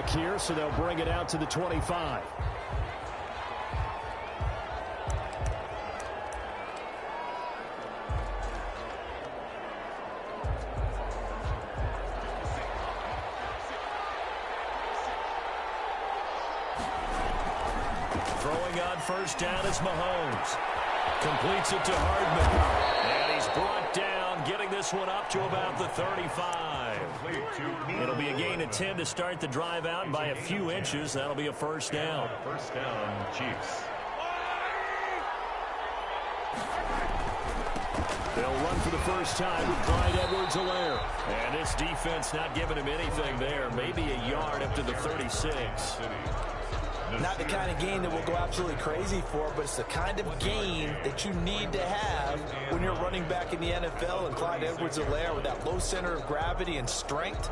back here, so they'll bring it out to the 25. Throwing on first down is Mahomes. Completes it to Hardman. And he's brought down, getting this one up to about the 35. It'll be a gain of 10 to start the drive out, and by a few inches, that'll be a first down. First down, Chiefs. They'll run for the first time with Clyde Edwards-Helaire. And this defense not giving him anything there. Maybe a yard up to the 36. Not the kind of gain that we'll go absolutely crazy for, but it's the kind of gain that you need to have when you're running back in the NFL. And Clyde Edwards-Helaire, with that low center of gravity and strength,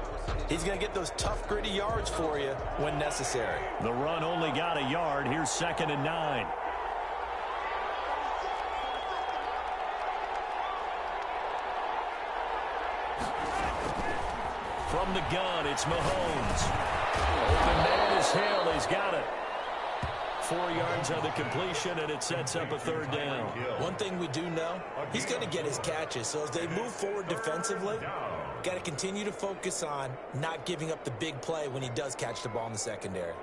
he's going to get those tough, gritty yards for you when necessary. The run only got a yard. Here's 2nd and 9. From the gun, it's Mahomes. Open man is Hill. He's got it. 4 yards on the completion, and it sets up a 3rd down. One thing we do know, he's going to get his catches. So as they move forward defensively, got to continue to focus on not giving up the big play when he does catch the ball in the secondary.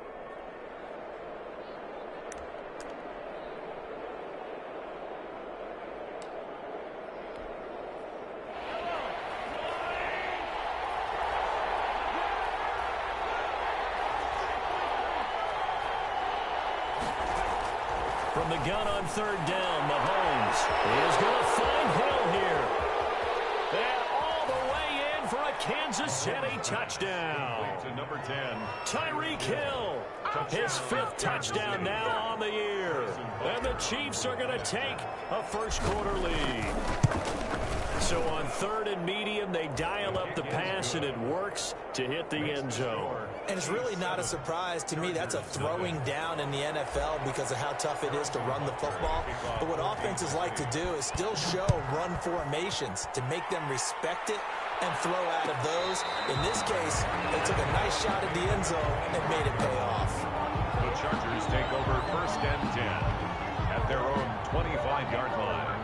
From the gun on 3rd down, Mahomes is going to find Hill here. And all the way in for a Kansas City touchdown. To number 10. Tyreek Hill, his 5th touchdown now on the year. And the Chiefs are going to take a first-quarter lead. So on 3rd and medium, they dial up the pass, and it works to hit the end zone. And it's really not a surprise to me. That's a throwing down in the NFL because of how tough it is to run the football. But what offenses like to do is still show run formations to make them respect it and throw out of those. In this case, they took a nice shot at the end zone and made it pay off. The Chargers take over 1st and 10 at their own 25-yard line.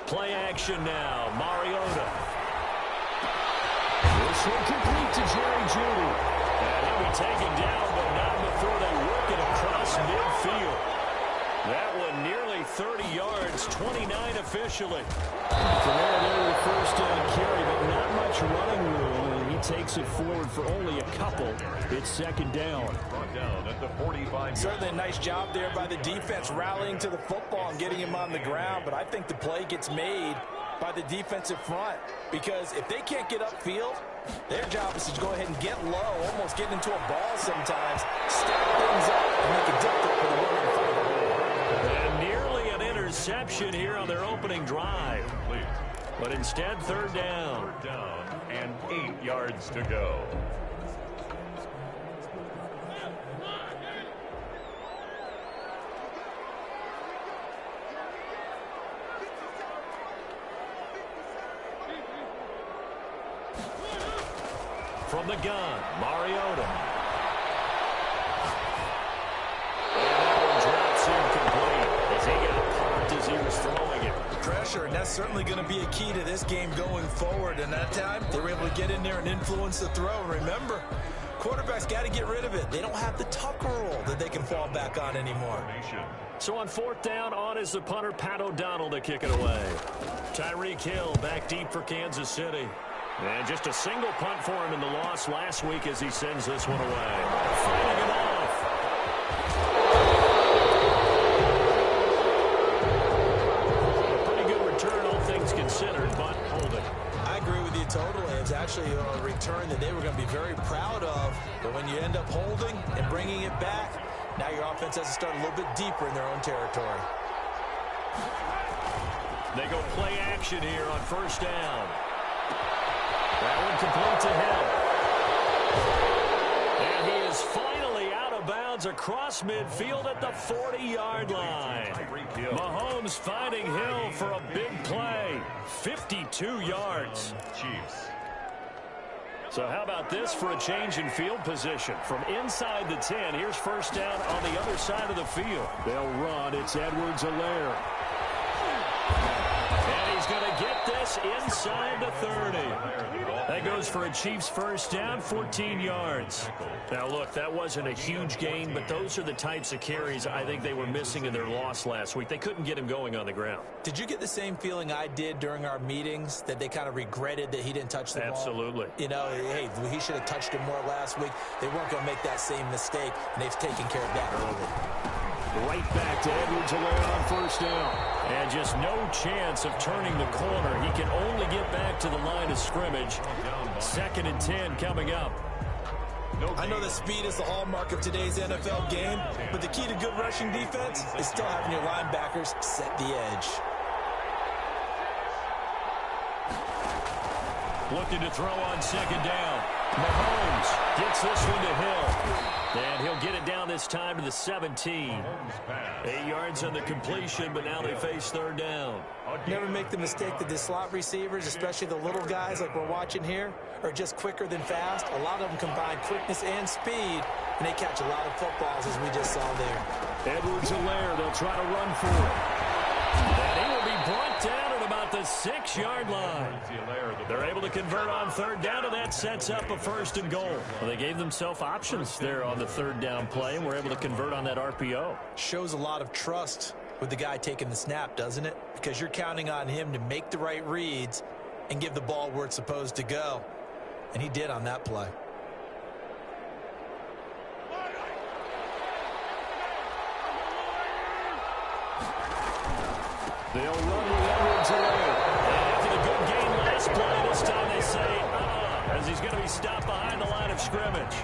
Play action now. Mariota. This will complete to Jerry Jeudy. And he'll be taken down, but not before they work it across midfield. That one nearly 30 yards, 29 officially. From there, the first carry, but not much running room. And he takes it forward for only a couple. It's 2nd down. Brought down at the 45. Certainly a nice job there by the defense rallying to the football and getting him on the ground. But I think the play gets made by the defensive front, because if they can't get upfield, their job is to go ahead and get low, almost get into a ball sometimes, stack things up, and make it difficult for the running fight. And nearly an interception here on their opening drive. But instead, 3rd down. 3rd down and 8 yards to go. From the gun, Mariota. And that one drops incomplete as he got parked as he was throwing it. Pressure, and that's certainly going to be a key to this game going forward. And that time, they were able to get in there and influence the throw. And remember, quarterbacks got to get rid of it. They don't have the Tucker rule that they can fall back on anymore. So on 4th down, on is the punter, Pat O'Donnell, to kick it away. Tyreek Hill back deep for Kansas City. And just a single punt for him in the loss last week as he sends this one away. Fighting it off. A pretty good return, all things considered, but holding. I agree with you totally. It's actually a return that they were going to be very proud of. But when you end up holding and bringing it back, now your offense has to start a little bit deeper in their own territory. They go play action here on first down. That one complete to Hill. And he is finally out of bounds across midfield at the 40-yard line. Mahomes finding Hill for a big play. 52 yards. Chiefs. So how about this for a change in field position? From inside the 10, here's first down on the other side of the field. They'll run. It's Edwards-Helaire. And he's going to get this inside the 30. That goes for a Chiefs first down, 14 yards. Now, look, that wasn't a huge gain, but those are the types of carries I think they were missing in their loss last week. They couldn't get him going on the ground. Did you get the same feeling I did during our meetings, that they kind of regretted that he didn't touch the ball? Absolutely. You know, hey, he should have touched it more last week. They weren't going to make that same mistake, and they've taken care of that early. Right back to Edwards-Helaire on first down. And just no chance of turning the corner. He can only get back to the line of scrimmage. 2nd and 10 coming up. I know that speed is the hallmark of today's NFL game, but the key to good rushing defense is still having your linebackers set the edge. Looking to throw on 2nd down. Mahomes gets this one to Hill. And he'll get it down this time to the 17. 8 yards on the completion, but now they face 3rd down. Never make the mistake that the slot receivers, especially the little guys like we're watching here, are just quicker than fast. A lot of them combine quickness and speed, and they catch a lot of footballs, as we just saw there. Edwards-Helaire, they'll try to run for it. And he will be brought down at about the 6-yard line. They're able to convert on 3rd down, and that sets up a 1st and goal. Well, they gave themselves options there on the 3rd down play, and were able to convert on that RPO. Shows a lot of trust with the guy taking the snap, doesn't it? Because you're counting on him to make the right reads and give the ball where it's supposed to go. And he did on that play. They'll run with Edwards-Helaire. And after the good game last play, this time they say, as he's going to be stopped behind the line of scrimmage.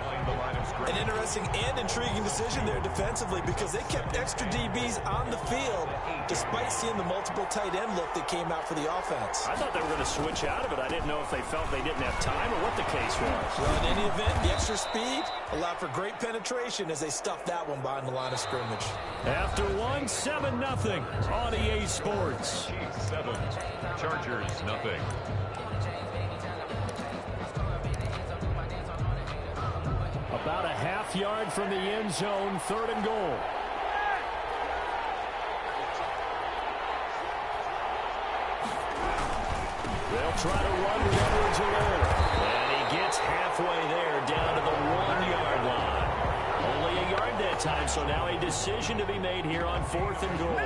An interesting and intriguing decision there defensively, because they kept extra DBs on the field despite seeing the multiple tight end look that came out for the offense. I thought they were going to switch out of it. I didn't know if they felt they didn't have time or what the case was. Well, in any event, the extra speed allowed for great penetration as they stuffed that one behind the line of scrimmage. After one, 7-0 on EA Sports. Chiefs 7, Chargers 0. About a half yard from the end zone, 3rd and goal. They'll try to run with Edwards-Helaire. And he gets halfway there, down to the 1-yard line. Only a yard that time, so now a decision to be made here on 4th and goal.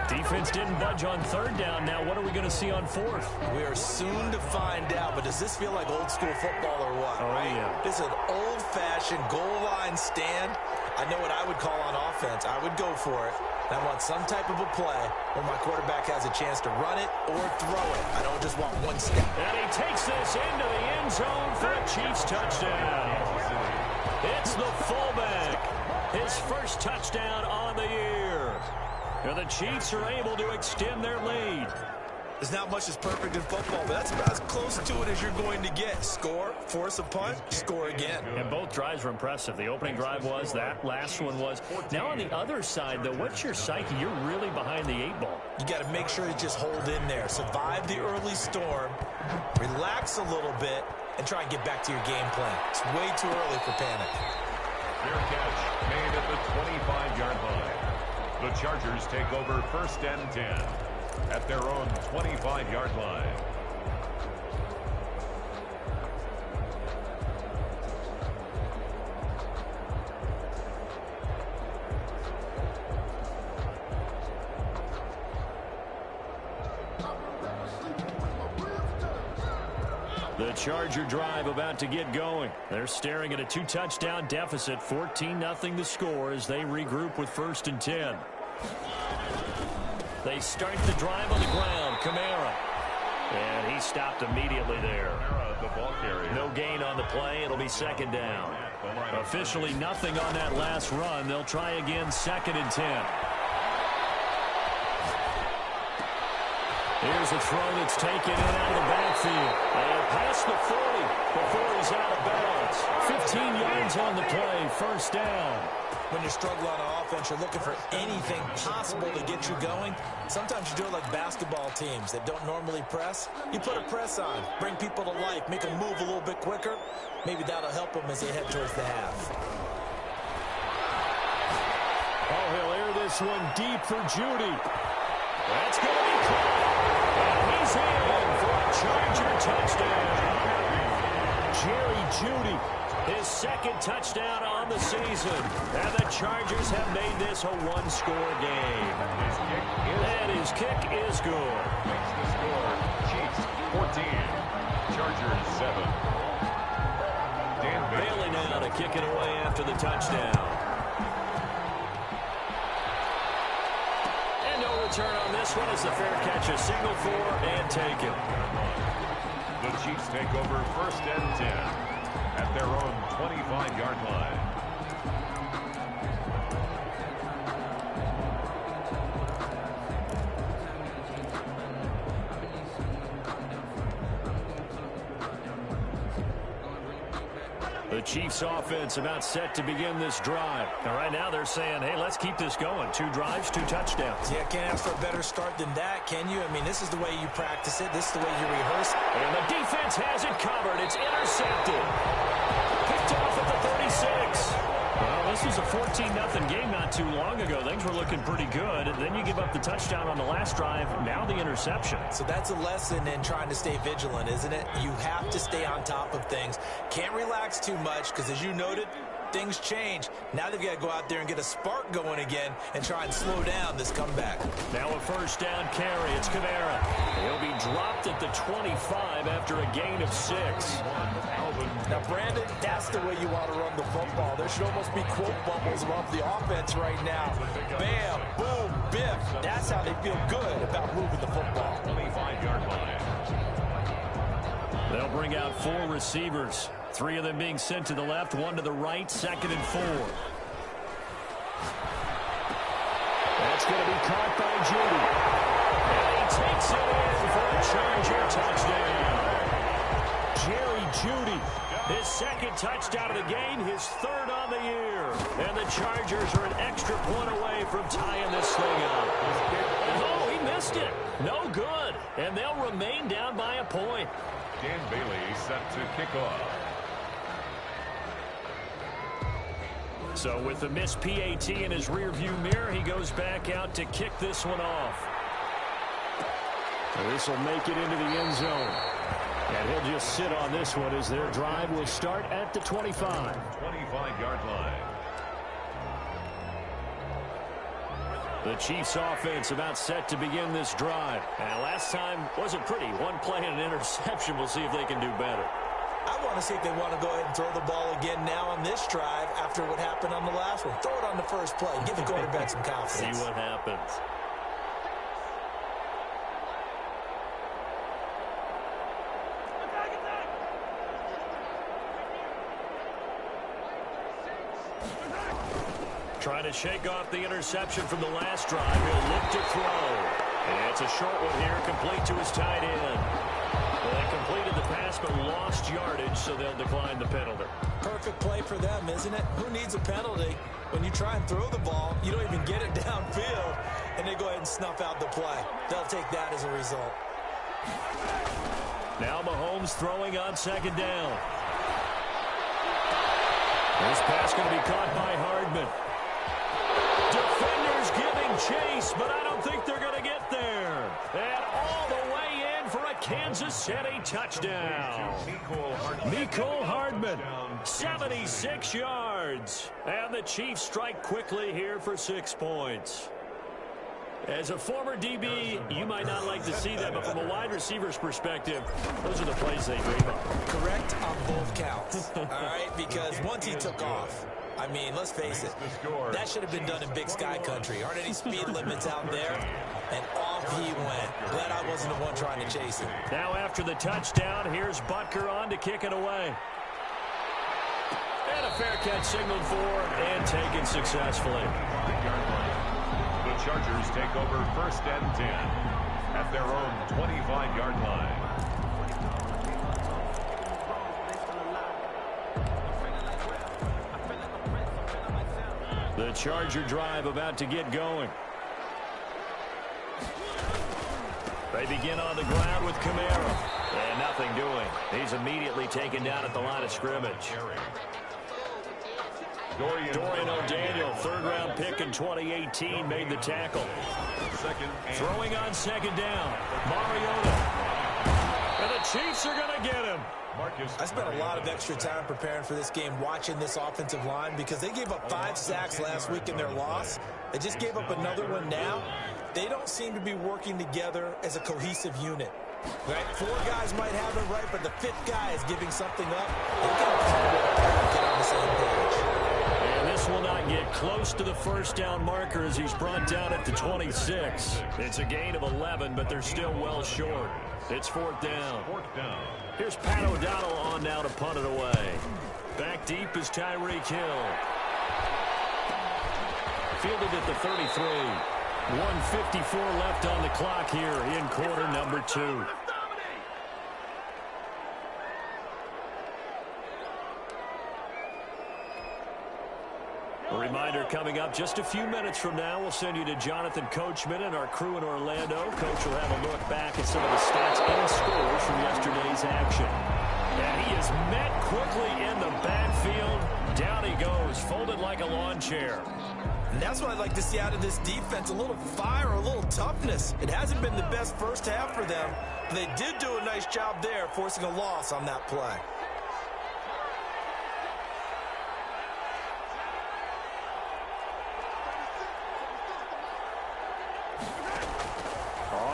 Defense didn't budge on 3rd down. Now what are we going to see on 4th? We are soon to find out, but does this feel like old school football or what? Oh, right? yeah. This is an old-fashioned goal line stand. I know what I would call on offense. I would go for it. And I want some type of a play where my quarterback has a chance to run it or throw it. I don't just want one step. And he takes this into the end zone for a Chiefs touchdown. It's the fullback. His first touchdown on the year. And the Chiefs are able to extend their lead. There's not much that's perfect in football, but that's about as close to it as you're going to get. Score, force a punt, score again. And both drives were impressive. The opening drive was, that last one was. Now on the other side, though, what's your psyche? You're really behind the 8 ball. You got to make sure you just hold in there. Survive the early storm, relax a little bit, and try and get back to your game plan. It's way too early for panic. Fair catch made at the 25-yard line. The Chargers take over 1st and 10 at their own 25-yard line. The Charger drive about to get going. They're staring at a 2-touchdown deficit, 14-0 the score as they regroup with 1st and 10. They start the drive on the ground. Kamara. And he stopped immediately there. No gain on the play. It'll be 2nd down. Officially nothing on that last run. They'll try again, 2nd and 10. Here's a throw that's taken in out of the backfield. And past the 40 before he's out of bounds. 15 yards on the play, first down. When you're struggling on offense, you're looking for anything possible to get you going. Sometimes you do it like basketball teams that don't normally press. You put a press on, bring people to life, make them move a little bit quicker. Maybe that'll help them as they head towards the half. Oh, he'll air this one deep for Judy. That's going to be caught. And he's in for a Charger touchdown. Jerry Judy, his second touchdown on the season. And the Chargers have made this a one-score game. And his kick is good. Makes the score Chiefs 14, Chargers 7. Dan Bailey now to kick it away after the touchdown. And no return on this one as the fair catch, a signal for and taken. The Chiefs take over first and 10 at their own 25-yard line. The Chiefs offense about set to begin this drive. And right now they're saying, hey, let's keep this going. 2 drives, 2 touchdowns. Yeah, can't ask for a better start than that, can you? I mean, this is the way you practice it. This is the way you rehearse. And the defense has it covered. It's intercepted. Picked off at the 36. Well, this was a 14-0 game not too long ago. Things were looking pretty good. And then you give up the touchdown on the last drive. Now the interception. So that's a lesson in trying to stay vigilant, isn't it? You have to stay on top of things. Can't relax too much because, as you noted, things change. Now they've got to go out there and get a spark going again and try and slow down this comeback. Now a first down carry. It's Kamara. He'll be dropped at the 25 after a gain of 6. Now, Brandon, that's the way you want to run the football. There should almost be quote bubbles above the offense right now. Bam, boom, biff. That's how they feel good about moving the football. 25-yard line. They'll bring out 4 receivers. 3 of them being sent to the left, 1 to the right, 2nd and 4. That's going to be caught by Judy. And he takes it in for a Charger touchdown. Jerry Judy, his 2nd touchdown of the game, his 3rd on the year. And the Chargers are an extra point away from tying this thing up. Oh, he missed it. No good. And they'll remain down by a point. Dan Bailey set to kick off. So with the missed PAT in his rearview mirror, he goes back out to kick this one off. This will make it into the end zone. And he'll just sit on this one as their drive will start at the 25. 25-yard line. The Chiefs offense about set to begin this drive. And last time wasn't pretty. 1 play and an interception. We'll see if they can do better. I want to see if they want to go ahead and throw the ball again now on this drive after what happened on the last one. Throw it on the first play. Give the quarterback some confidence. See what happens. Trying to shake off the interception from the last drive. He'll look to throw. And it's a short one here, complete to his tight end. Well, they completed the pass but lost yardage, so they'll decline the penalty. Perfect play for them, isn't it? Who needs a penalty? When you try and throw the ball, you don't even get it downfield, and they go ahead and snuff out the play. They'll take that as a result. Now Mahomes throwing on 2nd down. This pass going to be caught by Hardman. Defenders giving chase, but I don't think they're going to get there. And all the way in for a Kansas City touchdown. Mecole Hardman, 76 yards. And the Chiefs strike quickly here for 6 points. As a former DB, you might not like to see that, but from a wide receiver's perspective, those are the plays they dream of. Correct on both counts, all right? Because once he took off, I mean, let's face it, that should have been done in Big Sky Country. Aren't any speed limits out there? And off he went. Glad I wasn't the one trying to chase him. Now after the touchdown, here's Butker on to kick it away. And a fair catch signaled for and taken successfully. The Chargers take over first and 10. at their own 25-yard line. The Charger drive about to get going. They begin on the ground with Kamara. And nothing doing. He's immediately taken down at the line of scrimmage. Dorian O'Daniel, third-round pick in 2018, made the tackle. Throwing on second down. Mariota. And the Chiefs are going to get him. I spent a lot of extra time preparing for this game, watching this offensive line, because they gave up 5 sacks last week in their loss. They just gave up another one now. They don't seem to be working together as a cohesive unit. Right? 4 guys might have it right, but the 5th guy is giving something up. They've got to get on the same page. And this will not get close to the first down marker as he's brought down at the 26. It's a gain of 11, but they're still well short. It's 4th down. Here's Pat O'Donnell on now to punt it away. Back deep is Tyreek Hill. Fielded at the 33. 1:54 left on the clock here in quarter number 2. A reminder coming up just a few minutes from now, we'll send you to Jonathan Coachman and our crew in Orlando. Coach will have a look back at some of the stats and scores from yesterday's action. And he is met quickly in the backfield. Down he goes, folded like a lawn chair. And that's what I'd like to see out of this defense, a little fire, a little toughness. It hasn't been the best first half for them, but they did do a nice job there, forcing a loss on that play.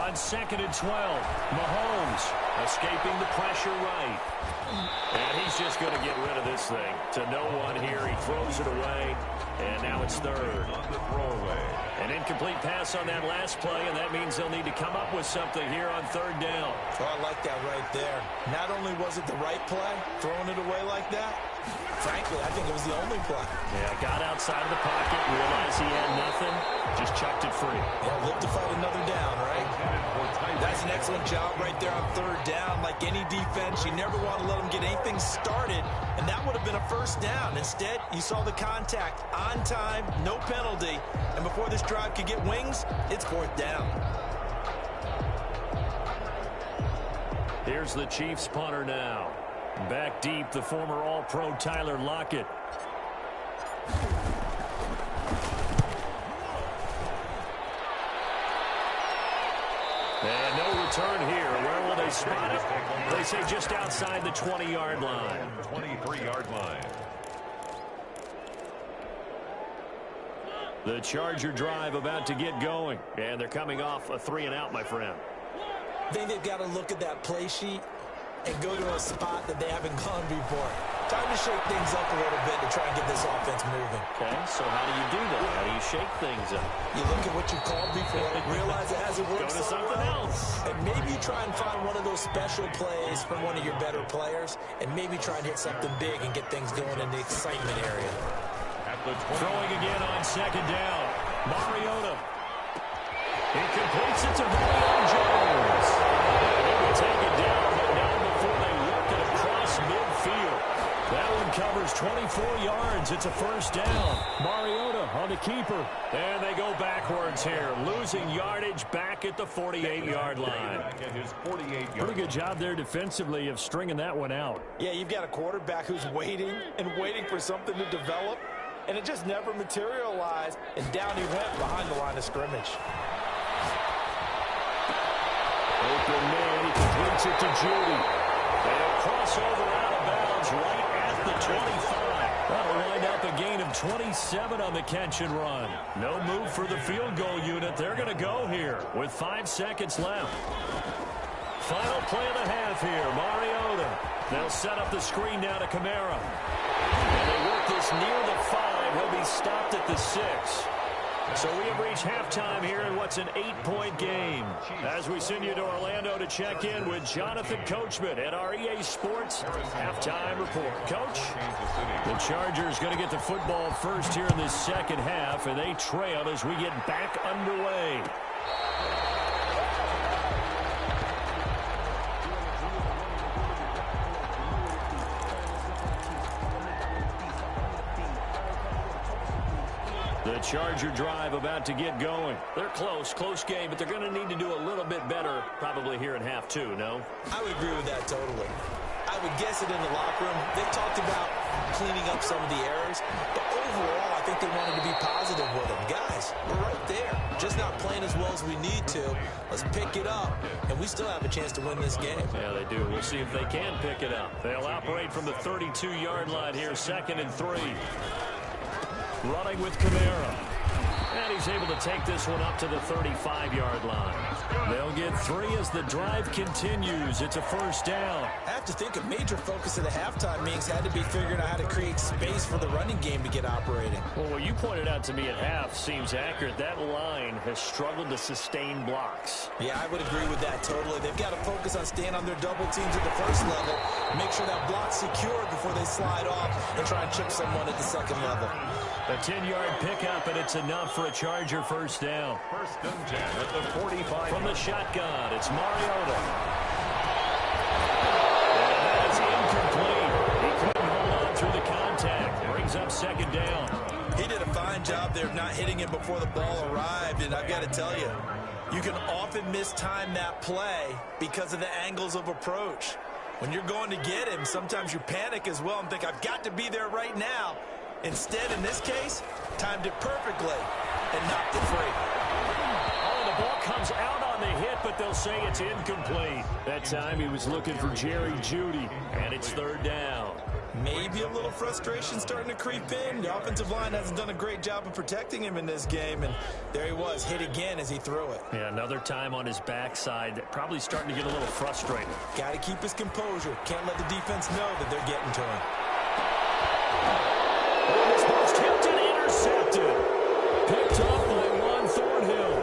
On 2nd and 12, Mahomes escaping the pressure right. And he's just going to get rid of this thing to no one here. He throws it away, and now it's 3rd. On the throwaway. An incomplete pass on that last play, and that means they'll need to come up with something here on 3rd down. Oh, I like that right there. Not only was it the right play, throwing it away like that, frankly, I think it was the only play. Yeah, got outside of the pocket, realized he had nothing, just chucked it free. Yeah, live to fight another down, right? That's an excellent job right there on 3rd down. Like any defense, you never want to let them get anything started, and that would have been a first down. Instead, you saw the contact on time, no penalty, and before this drive could get wings, it's 4th down. Here's the Chiefs punter now. Back deep, the former All-Pro Tyler Lockett. And no return here. Where will they spot it? They say just outside the 20-yard line. 23-yard line. The Charger drive about to get going. And they're coming off a 3-and-out, my friend. I think they've got to look at that play sheet and go to a spot that they haven't gone before. Time to shake things up a little bit to try and get this offense moving. Okay, so how do you do that? How do you shake things up? You look at what you've called before, realize it hasn't worked Go to something else. And maybe try and find one of those special plays from one of your better players, and maybe try and hit something big and get things going in the excitement area. Throwing again on 2nd down. Mariota. He completes it to Julio Jones. He will take it down, but not before they work it across midfield. That one covers 24 yards. It's a first down. Mariota on the keeper. And they go backwards here, losing yardage back at the 48-yard line. Pretty good job there defensively of stringing that one out. Yeah, you've got a quarterback who's waiting and waiting for something to develop, and it just never materialized, and down he went behind the line of scrimmage. Open man, he completes it to Judy. They'll cross over out of bounds right at the 25. That'll wind up a gain of 27 on the catch and run. No move for the field goal unit. They're going to go here with 5 seconds left. Final play of the half here, Mariota. They'll set up the screen now to Kamara. And they work this near the 5. He'll be stopped at the 6. So we have reached halftime here in what's an 8-point game. As we send you to Orlando to check in with Jonathan Coachman at our EA Sports Halftime Report. Coach, the Chargers going to get the football first here in this second half, and they trail as we get back underway. Charger drive about to get going. They're close game, but they're going to need to do a little bit better probably here in half two, no? I would agree with that totally. I would guess it in the locker room. They've talked about cleaning up some of the errors, but overall, I think they wanted to be positive with them. Guys, we're right there. Just not playing as well as we need to. Let's pick it up, and we still have a chance to win this game. Yeah, they do. We'll see if they can pick it up. They'll operate from the 32-yard line here, 2nd and 3. Running with Kamara. And he's able to take this one up to the 35-yard line. They'll get 3 as the drive continues. It's a first down. I have to think a major focus of the halftime meetings had to be figuring out how to create space for the running game to get operating. Well, what you pointed out to me at half seems accurate. That line has struggled to sustain blocks. Yeah, I would agree with that totally. They've got to focus on staying on their double teams at the first level, make sure that block's secure before they slide off and try and chip someone at the second level. A 10-yard pickup, and it's enough for a Charger first down. 1st and 10 at the 45. From the shotgun, it's Mariota. And that is incomplete. He couldn't hold on through the contact. Brings up 2nd down. He did a fine job there of not hitting him before the ball arrived, and I've got to tell you, you can often mistime that play because of the angles of approach. When you're going to get him, sometimes you panic as well and think, I've got to be there right now. Instead, in this case, timed it perfectly and knocked it free. Oh, the ball comes out on the hit, but they'll say it's incomplete. That time he was looking for Jerry Jeudy, and it's 3rd down. Maybe a little frustration starting to creep in. The offensive line hasn't done a great job of protecting him in this game, and there he was, hit again as he threw it. Yeah, another time on his backside, probably starting to get a little frustrated. Got to keep his composure. Can't let the defense know that they're getting to him. This ball's tipped and intercepted. Picked up by Juan Thornhill.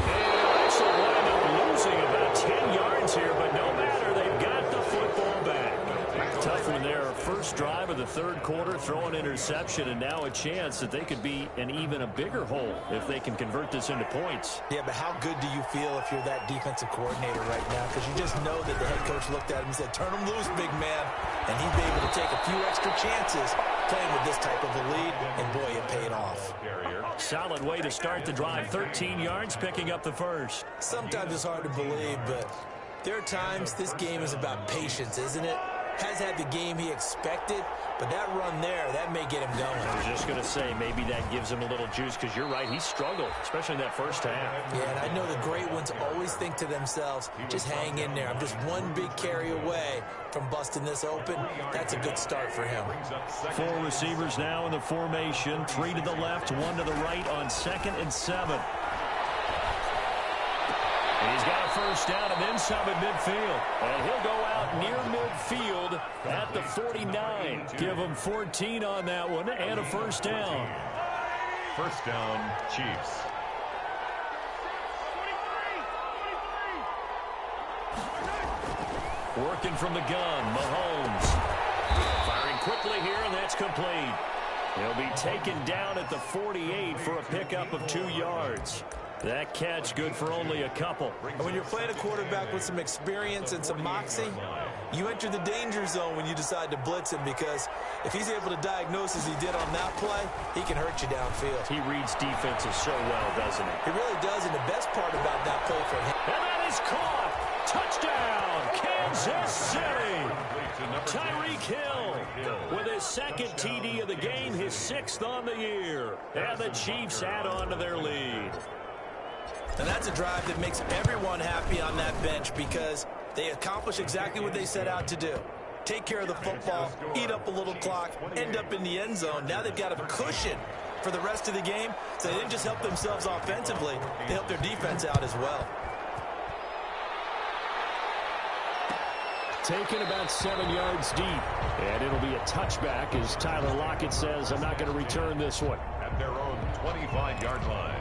And actually wind up losing about 10 yards here, but no matter, they've got the football back. Tough one there. First drive of the 3rd quarter, throw an interception, and now a chance that they could be in even a bigger hole if they can convert this into points. Yeah, but how good do you feel if you're that defensive coordinator right now? Because you just know that the head coach looked at him and said, turn him loose, big man. And he'd be able to take a few extra chances playing with this type of a lead, and boy, it paid off. Solid way to start the drive. 13 yards, picking up the first. Sometimes it's hard to believe, but there are times this game is about patience, isn't it? Has had the game he expected, but that run there, that may get him going. I was just going to say, maybe that gives him a little juice, because you're right, he struggled, especially in that first half. Yeah, and I know the great ones always think to themselves, just hang in there. I'm just one big carry away from busting this open. That's a good start for him. 4 receivers now in the formation, 3 to the left, 1 to the right on 2nd and 7. And he's got a first down and then some at midfield. And he'll go out near midfield at the 49. Give him 14 on that one and a first down. First down, Chiefs. Working from the gun, Mahomes. Firing quickly here, and that's complete. He'll be taken down at the 48 for a pickup of 2 yards. That catch good for only a couple. And when you're playing a quarterback with some experience and some moxie, you enter the danger zone when you decide to blitz him, because if he's able to diagnose as he did on that play, he can hurt you downfield. He reads defenses so well, doesn't he? He really does, and the best part about that play for him. And that is caught. Touchdown, Kansas City. Tyreek Hill with his 2nd TD of the game, his 6th on the year. And the Chiefs add on to their lead. And that's a drive that makes everyone happy on that bench, because they accomplish exactly what they set out to do. Take care of the football, eat up a little clock, end up in the end zone. Now they've got a cushion for the rest of the game, so they didn't just help themselves offensively, they helped their defense out as well. Taken about 7 yards deep. And it'll be a touchback as Tyler Lockett says, I'm not going to return this one. At their own 25-yard line.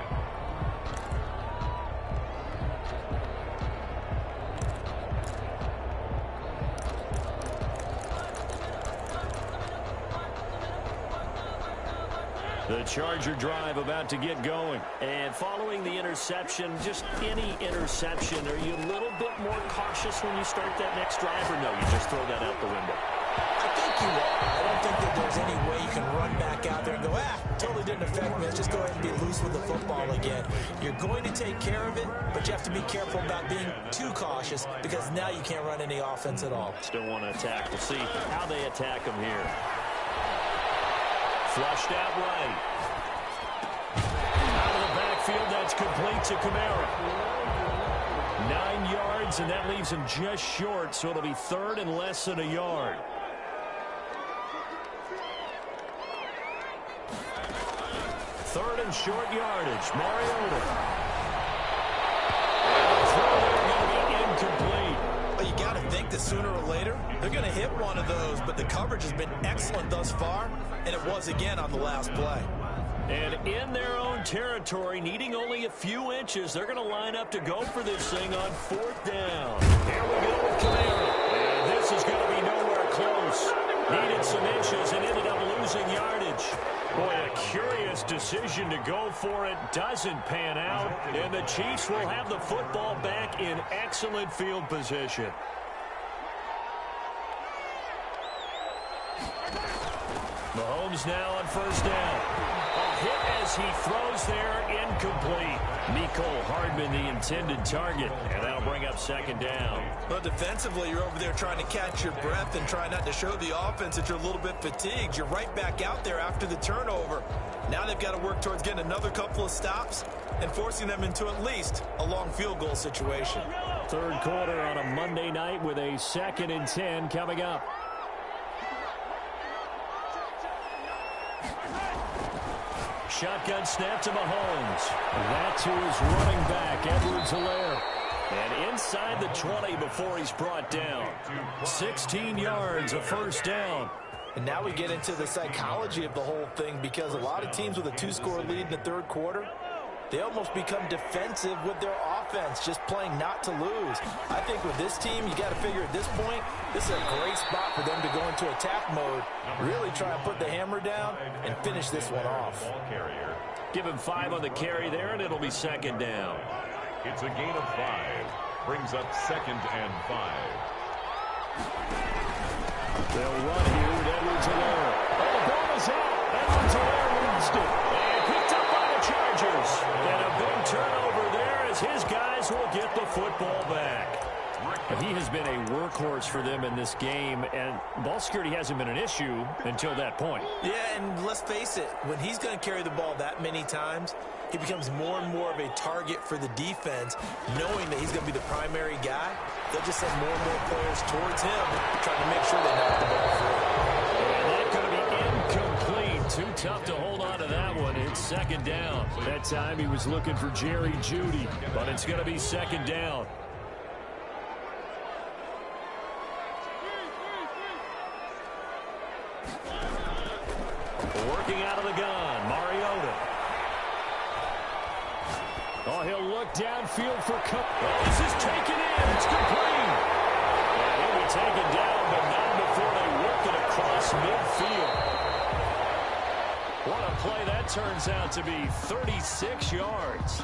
The Charger drive about to get going. And following the interception, just any interception, are you a little bit more cautious when you start that next drive, or no, you just throw that out the window? I think you are. I don't think that there's any way you can run back out there and go, totally didn't affect me. Let's just go ahead and be loose with the football again. You're going to take care of it, but you have to be careful about being too cautious because now you can't run any offense at all. Still want to attack. We'll see how they attack him here. Flushed out right. Out of the backfield, that's complete to Kamara. 9 yards, and that leaves him just short, so it'll be third and less than a yard. Third and short yardage. Mariota. Throw there going to be incomplete. Well, you got to think that sooner or later, they're going to hit one of those, but the coverage has been excellent thus far, and it was again on the last play. And in their own territory, needing only a few inches, they're going to line up to go for this thing on fourth down. Here we go with Kamara. And this is going to be nowhere close. Needed some inches and ended up losing yardage. Boy, a curious decision to go for it. Doesn't pan out. And the Chiefs will have the football back in excellent field position. Mahomes now on first down. A hit as he throws there, incomplete. Mecole Hardman, the intended target, and that'll bring up second down. Well, defensively, you're over there trying to catch your breath and try not to show the offense that you're a little bit fatigued. You're right back out there after the turnover. Now they've got to work towards getting another couple of stops and forcing them into at least a long field goal situation. Third quarter on a Monday night with a 2nd and 10 coming up. Shotgun snap to Mahomes. That to his running back, Edwards-Helaire. And inside the 20 before he's brought down. 16 yards, a first down. And now we get into the psychology of the whole thing because a lot of teams with a 2-score lead in the third quarter, they almost become defensive with their offense, just playing not to lose. I think with this team, you got to figure at this point, this is a great spot for them to go into attack mode, really try and put the hammer down and finish this one off. Give him 5 on the carry there, and it'll be second down. It's a gain of 5. Brings up 2nd and 5. They'll run here with Edwards-Helaire. Oh, the ball is out. Edwards-Helaire lost it. And picked up by the Chargers. And a big turnover there as his guys will get the football back. He has been a workhorse for them in this game, and ball security hasn't been an issue until that point. Yeah, and let's face it, when he's going to carry the ball that many times, he becomes more and more of a target for the defense, knowing that he's going to be the primary guy. They'll just send more and more players towards him, trying to make sure they knock the ball free. And that's going to be incomplete. Too tough to hold on to that one. It's second down. That time he was looking for Jerry Jeudy, but it's going to be second down. Working out of the gun, Mariota. Oh, he'll look downfield for Cook. Oh, this is taken in. It's complete. And he'll be taken down, but not before they work it across midfield. What a play that turns out to be. 36 yards.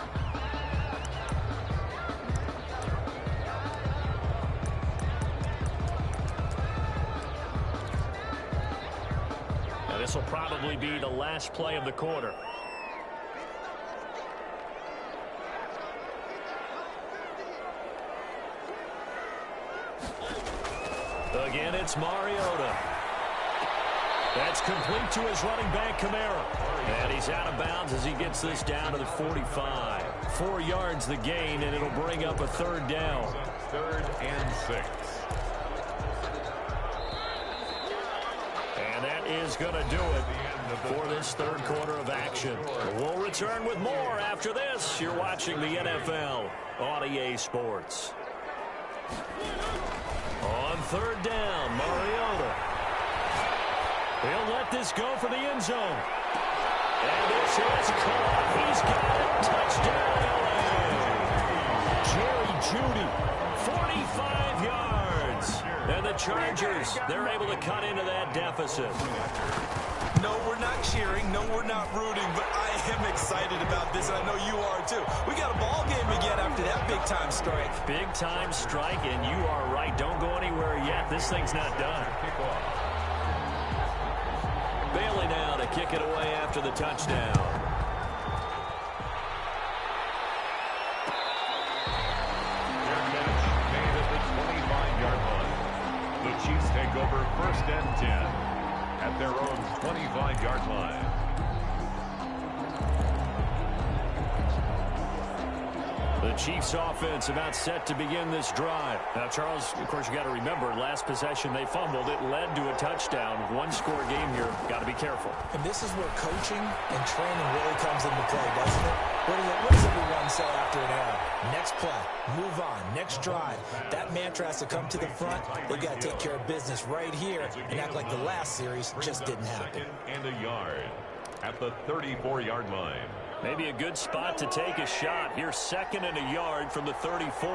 This will probably be the last play of the quarter. Again, it's Mariota. That's complete to his running back, Kamara. And he's out of bounds as he gets this down to the 45. 4 yards the gain, and it'll bring up a third down. 3rd and 6. And that is going to do it for this third quarter of action. We'll return with more after this. You're watching the NFL on EA Sports. On third down, Mariota. He'll let this go for the end zone. And this is caught. He's got it. Touchdown, LA. Jerry Jeudy, 45 yards. And the Chargers, they're able to cut into that deficit. No, we're not cheering. No, we're not rooting. But I am excited about this, and I know you are too. We got a ball game again after that big-time strike. Big-time strike, and you are right. Don't go anywhere yet. This thing's not done. Bailey now to kick it away after the touchdown. Their catch made at the 25-yard line. The Chiefs take over 1st and 10 at their own 25-yard line. The Chiefs offense about set to begin this drive. Now, Charles, of course, you got to remember, last possession they fumbled. It led to a touchdown. One-score game here. Got to be careful. And this is where coaching and training really comes into play, doesn't it? What does everyone say after an error? Next play, move on, next drive. That mantra has to come to the front. They've got to take care of business right here and act like the last series just didn't happen. 2nd and a yard at the 34-yard line. Maybe a good spot to take a shot. Here's 2nd and a yard from the 34.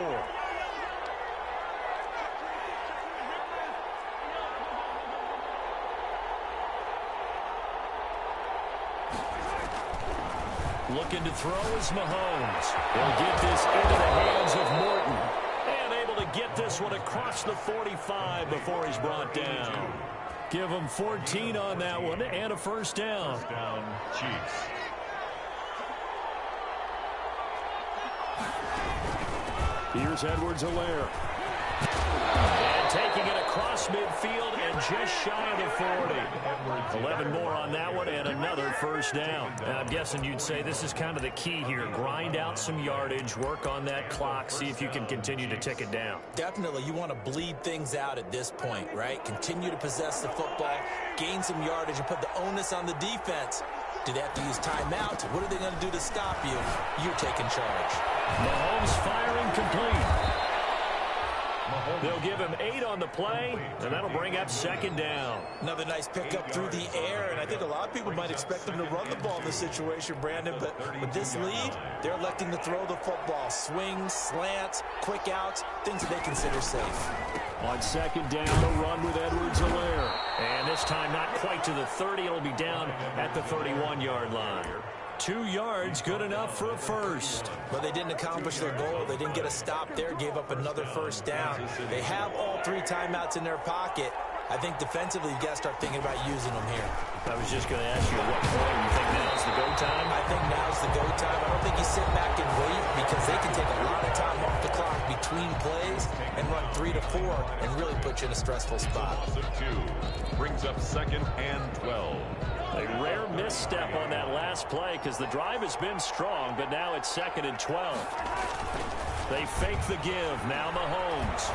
Looking to throw is Mahomes. He'll get this into the hands of Morton. And able to get this one across the 45 before he's brought down. Give him 14 on that one and a first down. First down, Chiefs. Here's Edwards-Helaire. And taking it across midfield and just shy of the 40. 11 more on that one and another first down. And I'm guessing you'd say this is kind of the key here. Grind out some yardage, work on that clock, see if you can continue to tick it down. Definitely, you want to bleed things out at this point, right? Continue to possess the football, gain some yardage, and put the onus on the defense. Do they have to use timeout? What are they going to do to stop you? You're taking charge. Mahomes firing complete. They'll give him 8 on the play, and that'll bring up 2nd down. Another nice pickup through the air, and I think a lot of people might expect them to run the ball in this situation, Brandon, but with this lead, they're electing to throw the football. Swings, slants, quick outs, things that they consider safe. On 2nd down, the run with Edwards-Helaire. And this time not quite to the 30. It'll be down at the 31-yard line. 2 yards, good enough for a first. But they didn't accomplish their goal. They didn't get a stop there, gave up another first down. They have all 3 timeouts in their pocket. I think defensively, you got to start thinking about using them here. I was just going to ask you, at what point you think now's the go time? I think now's the go time. I don't think you sit back and wait because they can take a lot of time off the clock between plays and run 3 to 4 and really put you in a stressful spot. 2 brings up 2nd and 12. A rare misstep on that last play because the drive has been strong, but now it's 2nd and 12. They fake the give. Now Mahomes.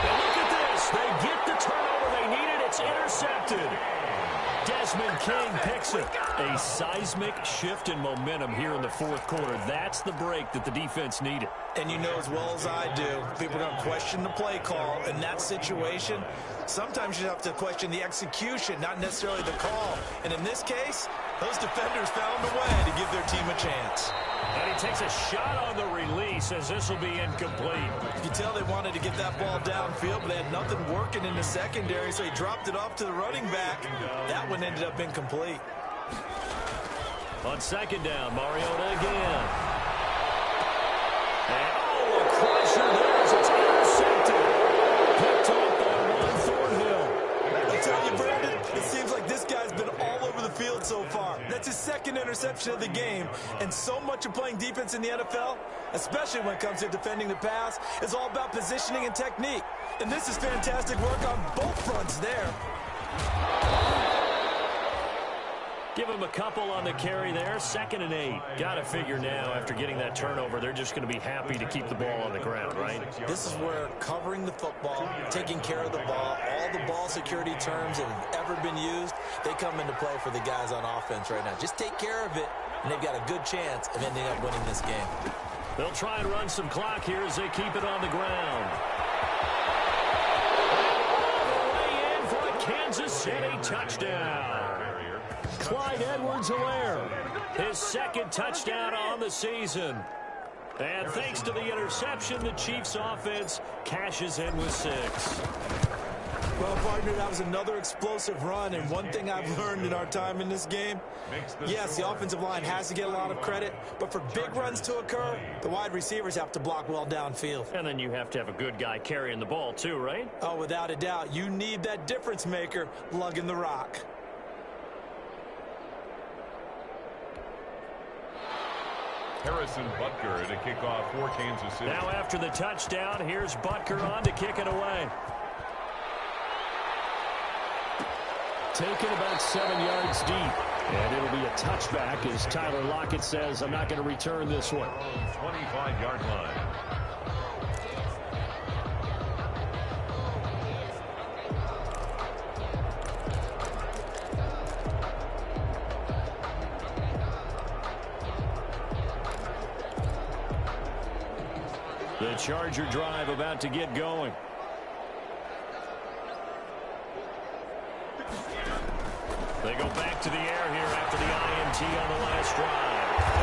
And look at this. They get the turnover they needed. It's intercepted. Desmond King picks it. A seismic shift in momentum here in the 4th quarter. That's the break that the defense needed. And you know as well as I do, people are going to question the play call in that situation. Sometimes you have to question the execution, not necessarily the call. And in this case, those defenders found a way to give their team a chance. And he takes a shot on the release as this will be incomplete. You can tell they wanted to get that ball downfield, but they had nothing working in the secondary, so he dropped it off to the running back. That one ended up incomplete. On 2nd down, Mariota again. And oh, a crusher there as it's intercepted. Picked off by Juan Thornhill. I tell you, Brandon, it seems like this guy's been all over the field so far. That's his 2nd interception of the game. And so much of playing defense in the NFL, especially when it comes to defending the pass, is all about positioning and technique. And this is fantastic work on both fronts there. Give him a couple on the carry there. 2nd and 8. Got to figure now after getting that turnover, they're just going to be happy to keep the ball on the ground, right? This is where covering the football, taking care of the ball, all the ball security terms that have ever been used, they come into play for the guys on offense right now. Just take care of it, and they've got a good chance of ending up winning this game. They'll try and run some clock here as they keep it on the ground. All the way in for a Kansas City touchdown. Clyde Edwards-Helaire, his 2nd touchdown on the season. And thanks to the interception, the Chiefs offense cashes in with 6. Well, partner, that was another explosive run, and one thing I've learned in our time in this game, yes, the offensive line has to get a lot of credit, but for big runs to occur, the wide receivers have to block well downfield. And then you have to have a good guy carrying the ball too, right? Oh, without a doubt. You need that difference maker lugging the rock. Harrison Butker to kick off for Kansas City. Now after the touchdown, here's Butker on to kick it away. Taken about 7 yards deep. And it'll be a touchback as Tyler Lockett says, I'm not going to return this one. 25-yard line. The Charger drive about to get going. They go back to the air here after the INT on the last drive.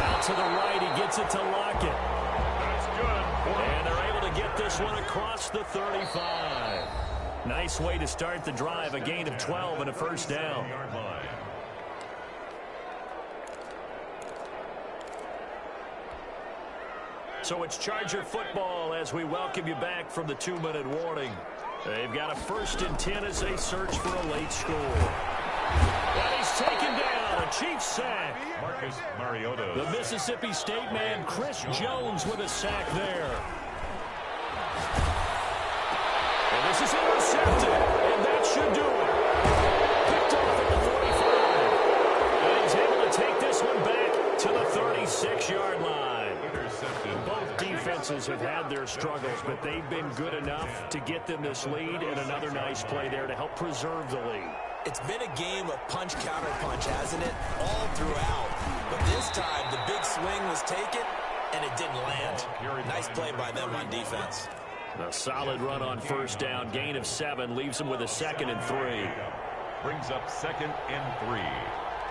Out to the right, he gets it to Lockett. That's good. And they're able to get this one across the 35. Nice way to start the drive, a gain of 12 and a first down. So it's Charger football as we welcome you back from the 2-minute warning. They've got a 1st and 10 as they search for a late score. And he's taken down, a Chiefs sack. Marcus Mariota. The Mississippi State man, Chris Jones, with a sack there. And this is intercepted, and that should do it. Picked off at the 45. And he's able to take this one back to the 36-yard line. Both defenses have had their struggles, but they've been good enough to get them this lead, and another nice play there to help preserve the lead. It's been a game of punch-counter-punch, hasn't it? All throughout. But this time, the big swing was taken, and it didn't land. Nice play by them on defense. A solid run on first down. Gain of 7 leaves them with a 2nd and 3. Brings up 2nd and 3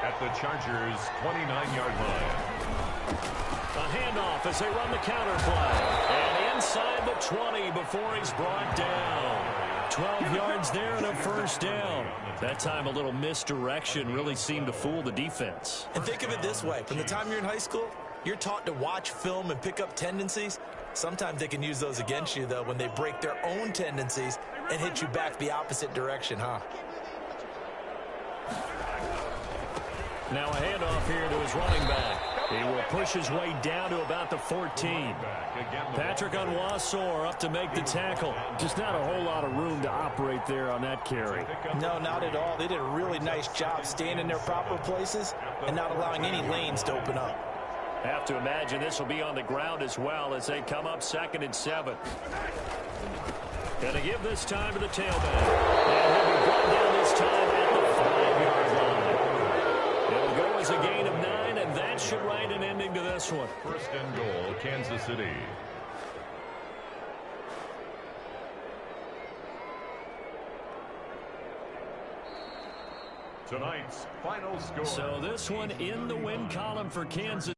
at the Chargers' 29-yard line. A handoff as they run the counter play. And inside the 20 before he's brought down. 12 yards there and a first down. That time a little misdirection really seemed to fool the defense. And think of it this way. From the time you're in high school, you're taught to watch film and pick up tendencies. Sometimes they can use those against you, though, when they break their own tendencies and hit you back the opposite direction, huh? Now a handoff here to his running back. He will push his way down to about the 14. Patrick Onwuasor up to make the tackle. Just not a whole lot of room to operate there on that carry. No, not at all. They did a really nice job staying in their proper places and not allowing any lanes to open up. Have to imagine this will be on the ground as well as they come up 2nd and 7. Going to give this time to the tailback. And he'll be brought down this time at the 5-yard line. It'll go as a gain of 9, and that should write an ending to this one. 1st and goal, Kansas City. Tonight's final score. So this one in the win column for Kansas.